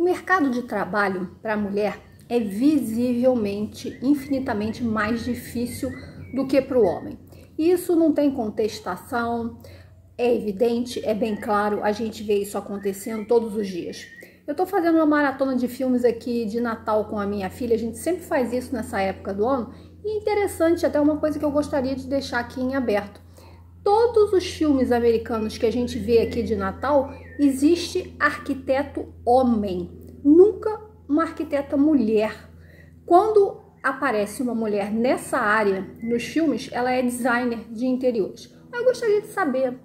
O mercado de trabalho para a mulher é visivelmente, infinitamente mais difícil do que para o homem. Isso não tem contestação, é evidente, é bem claro, a gente vê isso acontecendo todos os dias. Eu tô fazendo uma maratona de filmes aqui de Natal com a minha filha, a gente sempre faz isso nessa época do ano, e interessante, até uma coisa que eu gostaria de deixar aqui em aberto. Todos os filmes americanos que a gente vê aqui de Natal, existe arquiteto homem, nunca uma arquiteta mulher. Quando aparece uma mulher nessa área nos filmes, ela é designer de interiores. Eu gostaria de saber,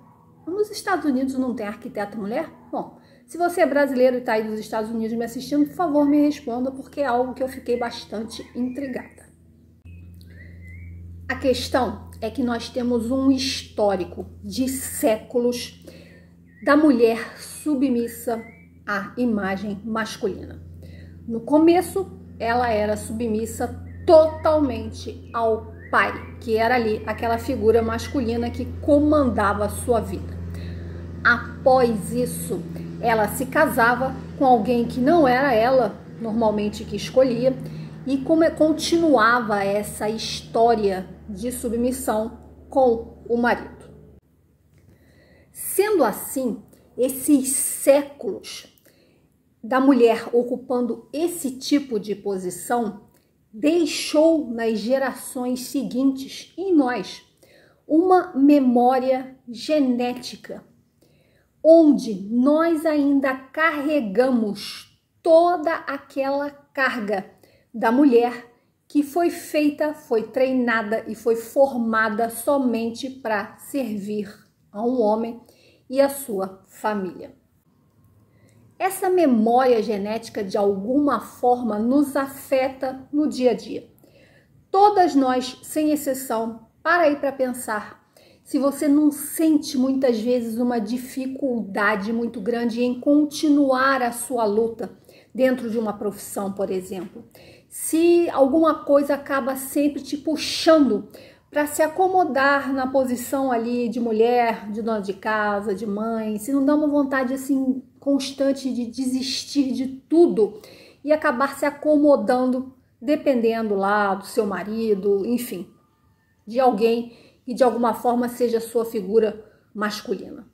nos Estados Unidos não tem arquiteta mulher? Bom, se você é brasileiro e está aí dos Estados Unidos me assistindo, por favor me responda, porque é algo que eu fiquei bastante intrigada. A questão é que nós temos um histórico de séculos da mulher submissa à imagem masculina. No começo, ela era submissa totalmente ao pai, que era ali aquela figura masculina que comandava a sua vida. Após isso, ela se casava com alguém que não era ela, normalmente que escolhia, e continuava essa história de submissão com o marido. Sendo assim, esses séculos da mulher ocupando esse tipo de posição deixou nas gerações seguintes, em nós, uma memória genética, onde nós ainda carregamos toda aquela carga da mulher que foi feita, foi treinada e foi formada somente para servir a um homem e a sua família. Essa memória genética, de alguma forma, nos afeta no dia a dia. Todas nós, sem exceção, para aí para pensar, se você não sente muitas vezes uma dificuldade muito grande em continuar a sua luta dentro de uma profissão, por exemplo, se alguma coisa acaba sempre te puxando para se acomodar na posição ali de mulher, de dona de casa, de mãe, se não dá uma vontade assim constante de desistir de tudo e acabar se acomodando, dependendo lá do seu marido, enfim, de alguém que de alguma forma seja sua figura masculina.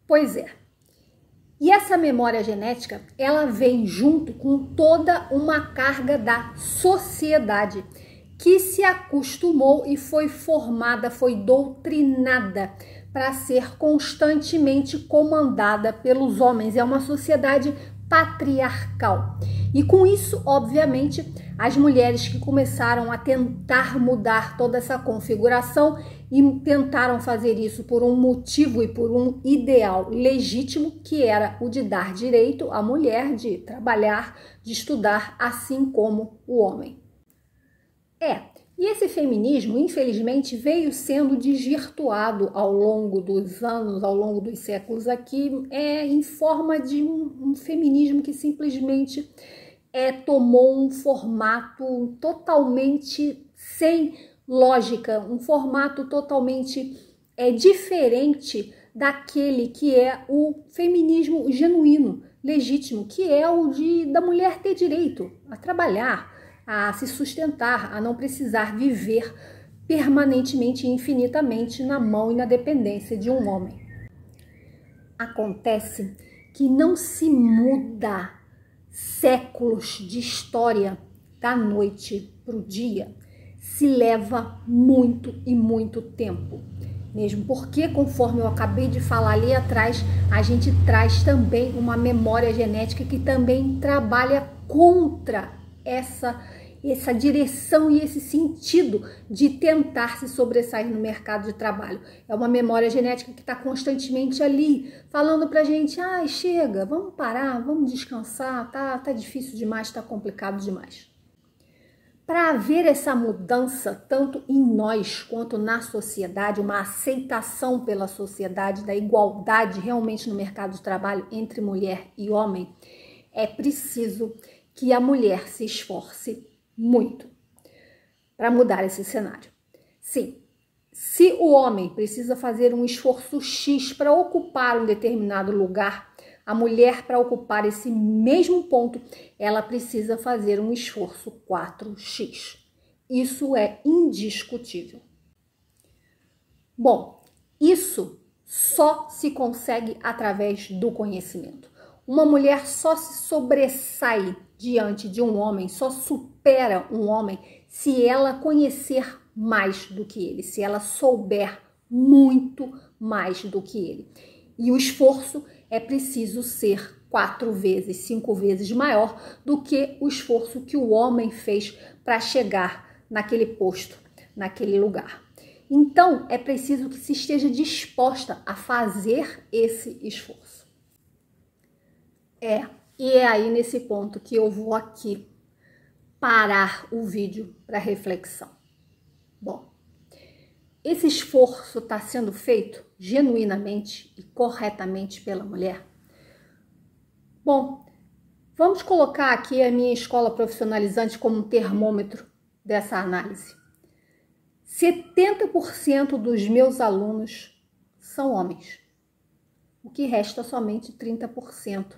Pois é. E essa memória genética, ela vem junto com toda uma carga da sociedade que se acostumou e foi formada, foi doutrinada para ser constantemente comandada pelos homens. É uma sociedade patriarcal. E com isso, obviamente, as mulheres que começaram a tentar mudar toda essa configuração e tentaram fazer isso por um motivo e por um ideal legítimo, que era o de dar direito à mulher de trabalhar, de estudar, assim como o homem. E esse feminismo, infelizmente, veio sendo desvirtuado ao longo dos anos, ao longo dos séculos aqui, em forma de um feminismo que simplesmente tomou um formato totalmente sem lógica, um formato totalmente diferente daquele que é o feminismo genuíno, legítimo, que é o da mulher ter direito a trabalhar, a se sustentar, a não precisar viver permanentemente e infinitamente na mão e na dependência de um homem. Acontece que não se muda séculos de história da noite para o dia, se leva muito e muito tempo. Mesmo porque, conforme eu acabei de falar ali atrás, a gente traz também uma memória genética que também trabalha contra essa direção e esse sentido de tentar se sobressair no mercado de trabalho. É uma memória genética que está constantemente ali, falando pra gente, chega, vamos parar, vamos descansar, tá difícil demais, tá complicado demais. Para haver essa mudança, tanto em nós quanto na sociedade, uma aceitação pela sociedade da igualdade realmente no mercado de trabalho entre mulher e homem, é preciso que a mulher se esforce muito para mudar esse cenário. Sim, se o homem precisa fazer um esforço X para ocupar um determinado lugar, a mulher, para ocupar esse mesmo ponto, ela precisa fazer um esforço 4x. Isso é indiscutível. Bom, isso só se consegue através do conhecimento. Uma mulher só se sobressai diante de um homem, só supera um homem se ela conhecer mais do que ele, se ela souber muito mais do que ele. E o esforço é preciso ser 4 vezes, 5 vezes maior do que o esforço que o homem fez para chegar naquele posto, naquele lugar. Então, é preciso que se esteja disposta a fazer esse esforço. E é aí nesse ponto que eu vou aqui parar o vídeo para reflexão. Bom, esse esforço está sendo feito genuinamente e corretamente pela mulher? Bom, vamos colocar aqui a minha escola profissionalizante como um termômetro dessa análise. 70% dos meus alunos são homens. O que resta somente 30%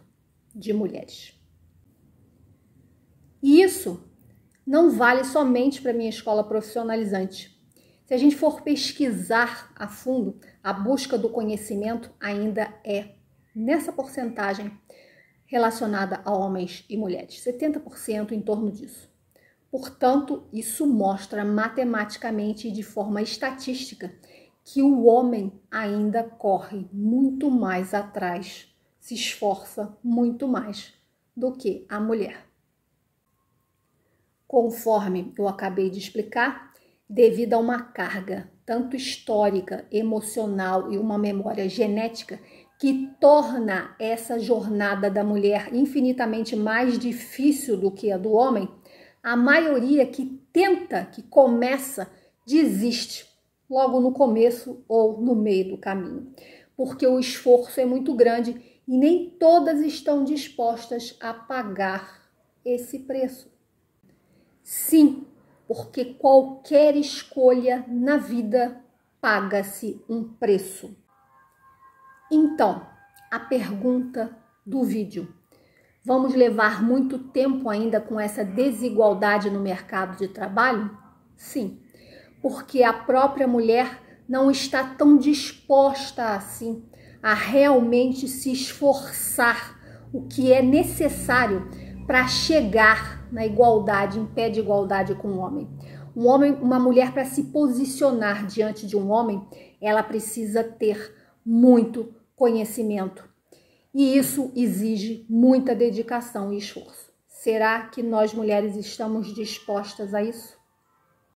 de mulheres. E isso não vale somente para a minha escola profissionalizante. Se a gente for pesquisar a fundo, a busca do conhecimento ainda é nessa porcentagem relacionada a homens e mulheres, 70% em torno disso. Portanto, isso mostra matematicamente e de forma estatística que o homem ainda corre muito mais atrás, se esforça muito mais do que a mulher. Conforme eu acabei de explicar, devido a uma carga tanto histórica, emocional e uma memória genética que torna essa jornada da mulher infinitamente mais difícil do que a do homem, a maioria que tenta, que começa, desiste logo no começo ou no meio do caminho, porque o esforço é muito grande e nem todas estão dispostas a pagar esse preço. Sim, porque qualquer escolha na vida paga-se um preço. Então, a pergunta do vídeo: vamos levar muito tempo ainda com essa desigualdade no mercado de trabalho? Sim, porque a própria mulher não está tão disposta assim a realmente se esforçar o que é necessário para chegar na igualdade, em pé de igualdade com o homem. Uma mulher, para se posicionar diante de um homem, ela precisa ter muito conhecimento. E isso exige muita dedicação e esforço. Será que nós mulheres estamos dispostas a isso?